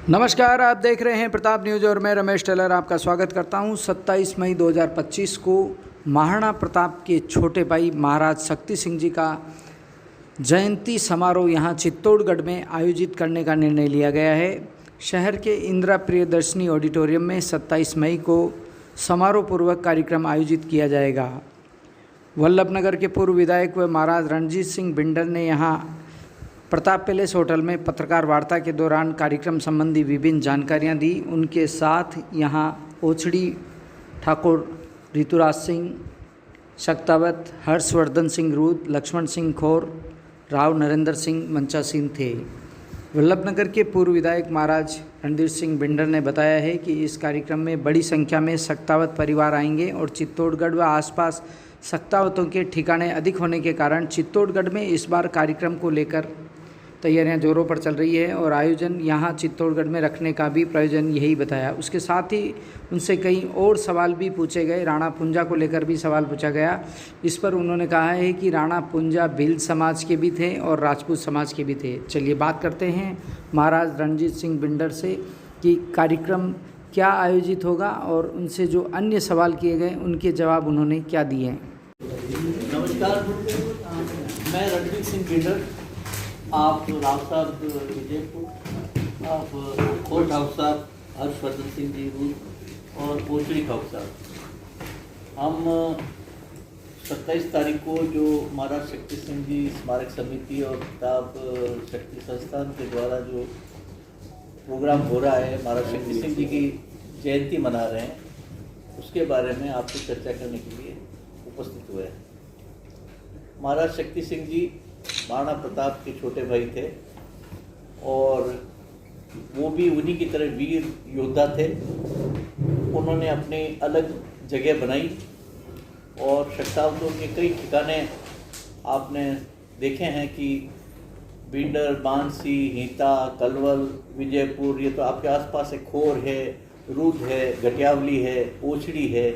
नमस्कार, आप देख रहे हैं प्रताप न्यूज़ और मैं रमेश टेलर आपका स्वागत करता हूं। 27 मई 2025 को महाराणा प्रताप के छोटे भाई महाराज शक्ति सिंह जी का जयंती समारोह यहां चित्तौड़गढ़ में आयोजित करने का निर्णय लिया गया है। शहर के इंदिरा प्रियदर्शनी ऑडिटोरियम में 27 मई को समारोह पूर्वक कार्यक्रम आयोजित किया जाएगा। वल्लभनगर के पूर्व विधायक व महाराज रणजीत सिंह बिंडल ने यहां प्रताप पैलेस होटल में पत्रकार वार्ता के दौरान कार्यक्रम संबंधी विभिन्न जानकारियां दी। उनके साथ यहां ओछड़ी ठाकुर, ऋतुराज सिंह शक्तावत, हर्षवर्धन सिंह रूद, लक्ष्मण सिंह खोर, राव नरेंद्र सिंह मंचासीन थे। वल्लभनगर के पूर्व विधायक महाराज रणधीर सिंह बिंडल ने बताया है कि इस कार्यक्रम में बड़ी संख्या में शक्तावत परिवार आएंगे और चित्तौड़गढ़ व आसपास शक्तावतों के ठिकाने अधिक होने के कारण चित्तौड़गढ़ में इस बार कार्यक्रम को लेकर तैयारियां जोरों पर चल रही है और आयोजन यहां चित्तौड़गढ़ में रखने का भी प्रयोजन यही बताया। उसके साथ ही उनसे कई और सवाल भी पूछे गए। राणा पुंजा को लेकर भी सवाल पूछा गया। इस पर उन्होंने कहा है कि राणा पुंजा भील समाज के भी थे और राजपूत समाज के भी थे। चलिए बात करते हैं महाराज रणजीत सिंह बिंडल से कि कार्यक्रम क्या आयोजित होगा और उनसे जो अन्य सवाल किए गए उनके जवाब उन्होंने क्या दिए हैं। नमस्कार, मैं रणजीत सिंह बिंडल। आप राव साहब विजयपुर, आप खोर ठाकुर साहब, हर्षवर्धन सिंह जी रूद और ओछड़ी ठाकुर साहब, हम 27 तारीख को जो महाराज शक्ति सिंह जी स्मारक समिति और प्रताप शक्ति संस्थान के द्वारा जो प्रोग्राम हो रहा है, महाराज शक्ति सिंह जी की जयंती मना रहे हैं, उसके बारे में आपसे चर्चा करने के लिए उपस्थित हुए हैं। महाराज शक्ति सिंह जी महाराणा प्रताप के छोटे भाई थे और वो भी उन्हीं की तरह वीर योद्धा थे। उन्होंने अपनी अलग जगह बनाई और शक्तावतों के कई ठिकाने आपने देखे हैं कि बिंडर, बांसी, हीता, कलवल, विजयपुर, ये तो आपके आसपास है, खोर है, रूद है, गटियावली है, ओछड़ी है।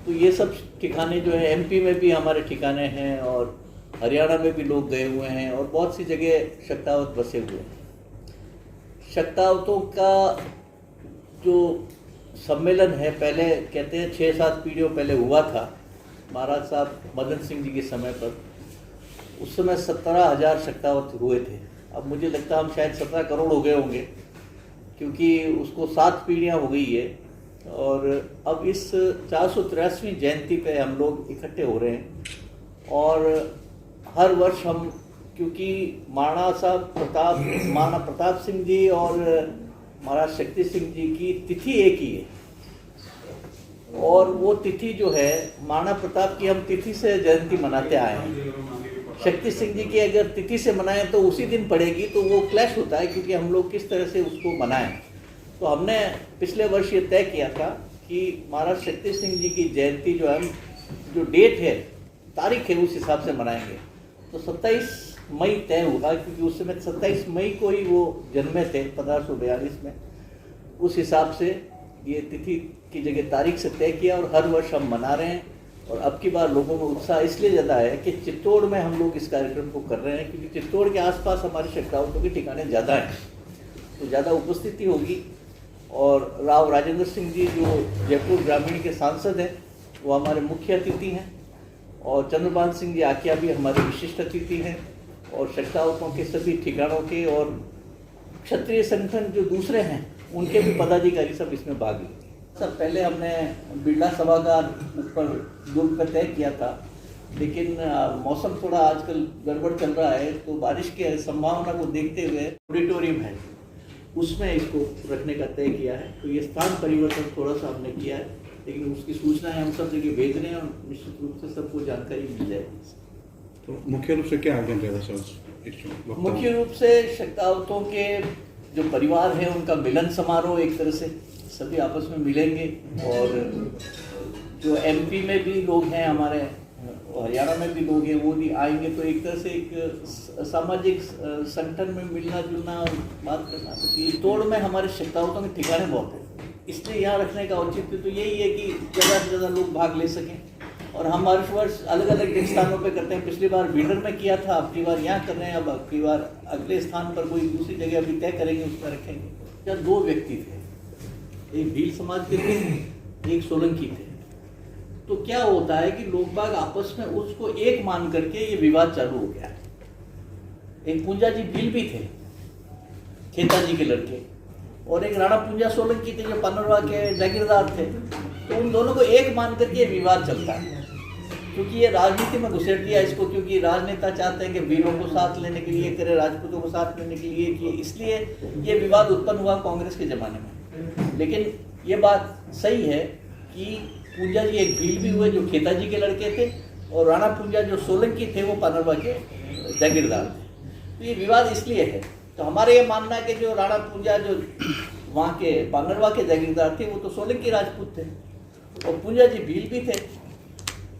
तो ये सब ठिकाने जो है एमपी में भी हमारे ठिकाने हैं और हरियाणा में भी लोग गए हुए हैं और बहुत सी जगह शक्तावत बसे हुए हैं। शक्तावतों का जो सम्मेलन है, पहले कहते हैं 6-7 पीढ़ियों पहले हुआ था। महाराज साहब मदन सिंह जी के समय पर उस समय 17,000 शक्तावत हुए थे। अब मुझे लगता है हम शायद 17 करोड़ हो गए होंगे, क्योंकि उसको 7 पीढ़ियाँ हो गई है। और अब इस 483वीं जयंती पे हम लोग इकट्ठे हो रहे हैं और हर वर्ष हम, क्योंकि महाराणा प्रताप सिंह जी और महाराज शक्ति सिंह जी की तिथि एक ही है और वो तिथि जो है महाराणा प्रताप की हम तिथि से जयंती मनाते आए हैं। शक्ति सिंह जी की अगर तिथि से मनाएं तो उसी दिन पड़ेगी तो वो क्लैश होता है, क्योंकि हम लोग किस तरह से उसको मनाएं। तो हमने पिछले वर्ष ये तय किया था कि महाराज शक्ति सिंह जी की जयंती जो है, जो डेट है, तारीख है, उस हिसाब से मनाएंगे। तो 27 मई तय होगा, क्योंकि उस समय 27 मई को ही वो जन्मे थे 1542 में। उस हिसाब से ये तिथि की जगह तारीख से तय किया और हर वर्ष हम मना रहे हैं। और अब की बार लोगों में उत्साह इसलिए ज़्यादा है कि चित्तौड़ में हम लोग इस कार्यक्रम को कर रहे हैं, क्योंकि चित्तौड़ के आसपास हमारे शक्तावतों के ठिकाने ज़्यादा हैं, तो ज़्यादा उपस्थिति होगी। और राव राजेंद्र सिंह जी जो जयपुर ग्रामीण के सांसद हैं, वो हमारे मुख्य अतिथि हैं और चंद्रपाल सिंह जी आकिया भी हमारे विशिष्ट अतिथि हैं और शक्तावतों के सभी ठिकानों के और क्षत्रिय संगठन जो दूसरे हैं उनके भी पदाधिकारी सब इसमें भाग लेंगे। सब पहले हमने बिरला सभागार ऊपर दुर्ग पर तय किया था, लेकिन मौसम थोड़ा आजकल गड़बड़ चल रहा है, तो बारिश की संभावना को देखते हुए ऑडिटोरियम है उसमें इसको रखने का तय किया है। तो ये स्थान परिवर्तन थोड़ा सा हमने किया है, लेकिन उसकी सूचना है हम सब जगह भेज रहे हैं और निश्चित रूप से सबको जानकारी मिल जाएगी। तो मुख्य रूप से क्या आयोजन रहेगा सर? मुख्य रूप से शक्तावतों के जो परिवार हैं उनका मिलन समारोह, एक तरह से सभी आपस में मिलेंगे। और जो एमपी में भी लोग हैं हमारे, हरियाणा में भी लोग हैं, वो भी आएंगे। तो एक तरह से एक सामाजिक संगठन में मिलना जुलना और बात करना। चित्तौड़ में हमारे शक्तावतों के ठिकाने बहुत है, इसलिए यहाँ रखने का औचित्य तो यही है कि ज़्यादा से ज़्यादा लोग भाग ले सकें। और हम हर वर्ष अलग अलग स्थानों पे करते हैं। पिछली बार बिंडर में किया था, अब की बार यहाँ कर रहे हैं, अब की बार अगले स्थान पर कोई दूसरी जगह अभी तय करेंगे, उसमें रखेंगे। क्या दो व्यक्ति थे, एक भील समाज के थे, एक सोलंकी थे। तो क्या होता है कि लोग बाग आपस में उसको एक मान करके ये विवाद चालू हो गया। एक पूंजा जी भील भी थे, खेता जी के लड़के, और एक राणा पूंजा सोलंकी थे जो पानरवा के जागीरदार थे। तो उन दोनों को एक मान करके विवाद चलता है, क्योंकि ये राजनीति में घुसेड़ दिया इसको, क्योंकि राजनेता चाहते हैं कि भीलों को साथ लेने के लिए करे, राजपूतों को साथ लेने के लिए किए, इसलिए ये विवाद उत्पन्न हुआ कांग्रेस के ज़माने में। लेकिन ये बात सही है कि पूंजा जी एक भील भी हुए जो खेता जी के लड़के थे, और राणा पूंजा जो सोलंकी थे वो पानरवा के जागीरदार थे। तो ये विवाद इसलिए है। तो हमारे ये मानना है कि जो राणा पूंजा जो वहाँ के पानरवा के जागीरदार थे वो तो सोलंकी राजपूत थे, और पूंजा जी भील भी थे।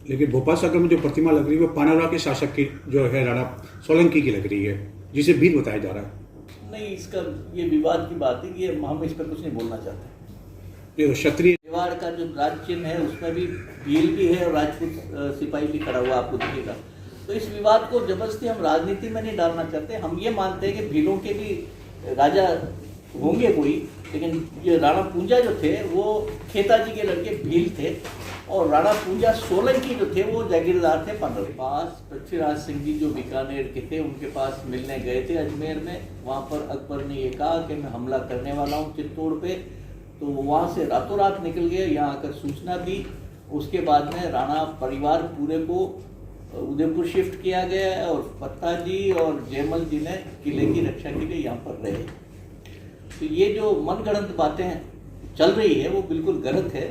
लेकिन भोपाल सागर में जो प्रतिमा लग रही है वो पानरवा के शासक की जो है राणा सोलंकी की लग रही है, जिसे भील बताया जा रहा है। नहीं, इसका ये विवाद की बात है, ये हम इस पर कुछ नहीं बोलना चाहते। ये क्षत्रिय मेवाड़ का जो राज चिन्ह है उसमें भी भील भी है और राजपूत सिपाही भी खड़ा हुआ आपको दिखेगा। तो इस विवाद को जबरदस्ती हम राजनीति में नहीं डालना चाहते। हम ये मानते हैं कि भीलों के भी राजा होंगे कोई, लेकिन ये राणा पूंजा जो थे वो खेता जी के लड़के भील थे, और राणा पूंजा सोलंकी जो थे वो जागीरदार थे पानरवा के पास। पृथ्वीराज सिंह जी जो बीकानेर के थे उनके पास मिलने गए थे अजमेर में। वहाँ पर अकबर ने ये कहा कि मैं हमला करने वाला हूँ चित्तौड़ पे, तो वहाँ से रातों रात निकल गए, यहाँ आकर सूचना दी। उसके बाद में राणा परिवार पूरे को उदयपुर शिफ्ट किया गया है, और पत्ता जी और जयमल जी ने किले की रक्षा के लिए यहाँ पर रहे। तो ये जो मनगढ़ंत बातें चल रही है वो बिल्कुल गलत है।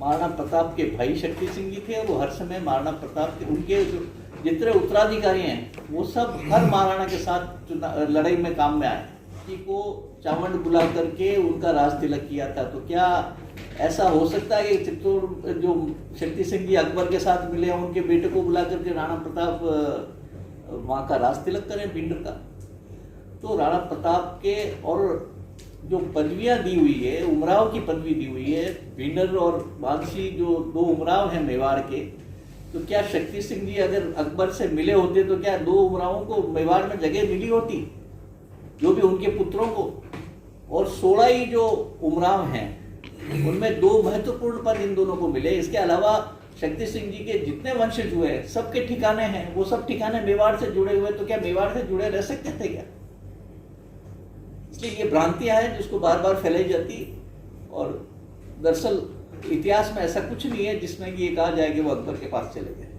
महाराणा प्रताप के भाई शक्ति सिंह जी थे, और वो हर समय महाराणा प्रताप के उनके जो जितने उत्तराधिकारी हैं वो सब हर महाराणा के साथ लड़ाई में काम में आए। जी को चावंड बुला करके उनका राज तिलक किया था। तो क्या ऐसा हो सकता है कि चित्तौड़ जो शक्ति सिंह जी अकबर के साथ मिले, उनके बेटे को बुला करके राणा प्रताप वहाँ का राज तिलक करें भिंडर का? तो राणा प्रताप के और जो पदवियाँ दी हुई है, उमराव की पदवी दी हुई है, भिंडर और बागशी जो दो उमराव हैं मेवाड़ के, तो क्या शक्ति सिंह जी अगर अकबर से मिले होते तो क्या दो उमरावों को मेवाड़ में जगह मिली होती, जो भी उनके पुत्रों को? और 16 ही जो उमराव हैं उनमें 2 महत्वपूर्ण पद इन दोनों को मिले। इसके अलावा शक्ति सिंह जी के जितने वंशज हुए सबके ठिकाने हैं, वो सब ठिकाने मेवाड़ से जुड़े हुए, तो क्या मेवाड़ से जुड़े रह सकते थे क्या? इसलिए ये भ्रांतियां हैं जिसको बार बार फैलाई जाती, और दरअसल इतिहास में ऐसा कुछ नहीं है जिसमें कि ये कहा जाए कि वो अकबर के पास चले गए।